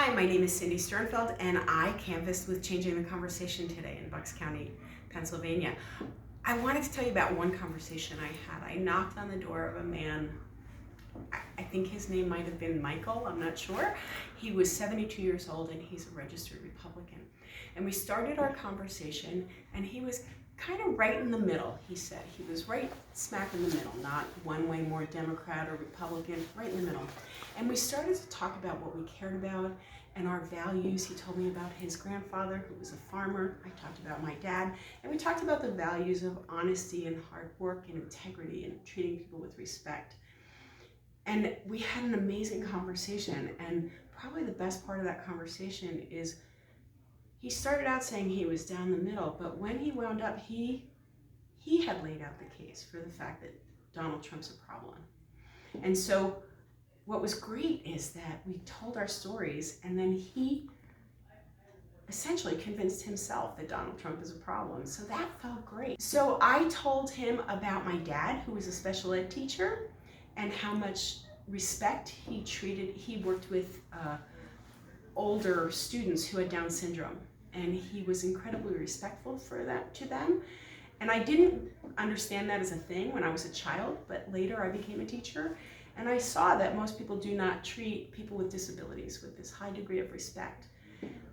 Hi, my name is Cindy Sternfeld, and I canvassed with Changing the Conversation today in Bucks County, Pennsylvania. I wanted to tell you about one conversation I had. I knocked on the door of a man. I think his name might have been Michael, I'm not sure. He was 72 years old and he's a registered Republican. And we started our conversation and he was kind of right in the middle, he said. He was right smack in the middle, not one way more Democrat or Republican, right in the middle. And we started to talk about what we cared about and our values. He told me about his grandfather who was a farmer. I talked about my dad. And we talked about the values of honesty and hard work and integrity and treating people with respect. And we had an amazing conversation, and probably the best part of that conversation is he started out saying he was down the middle, but when he wound up, he had laid out the case for the fact that Donald Trump's a problem. And so what was great is that we told our stories, and then he essentially convinced himself that Donald Trump is a problem. So that felt great. So I told him about my dad, who was a special ed teacher, and how much respect he worked with older students who had Down syndrome. And he was incredibly respectful to them. And I didn't understand that as a thing when I was a child, but later I became a teacher. And I saw that most people do not treat people with disabilities with this high degree of respect.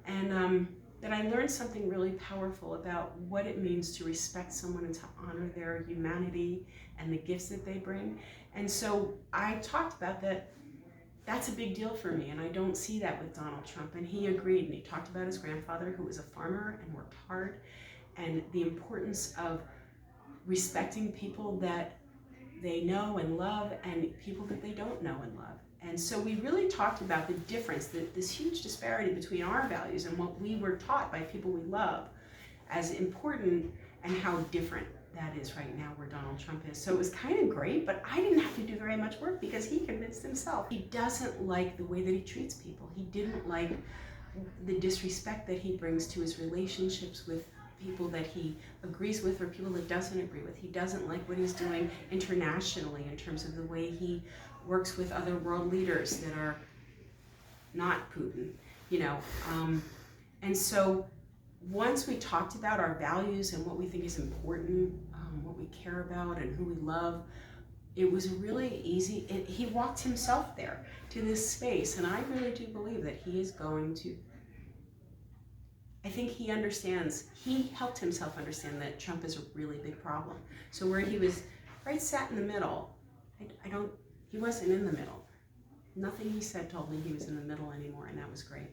And that I learned something really powerful about what it means to respect someone and to honor their humanity and the gifts that they bring. And so I talked about that. That's a big deal for me, and I don't see that with Donald Trump. And he agreed, and he talked about his grandfather, who was a farmer and worked hard, and the importance of respecting people that they know and love and people that they don't know and love. And so we really talked about the difference, this huge disparity between our values and what we were taught by people we love as important, and how different that is right now where Donald Trump is. So it was kind of great, but I didn't have to do very much work because he convinced himself. He doesn't like the way that he treats people. He didn't like the disrespect that he brings to his relationships with people that he agrees with or people that doesn't agree with. He doesn't like what he's doing internationally in terms of the way he works with other world leaders that are not Putin, and so once we talked about our values and what we think is important, what we care about and who we love, it was really easy. He walked himself there to this space, and I really do believe that he is going to, I think he helped himself understand that Trump is a really big problem. So where he was sat in the middle, he wasn't in the middle. Nothing he said told me he was in the middle anymore, and that was great.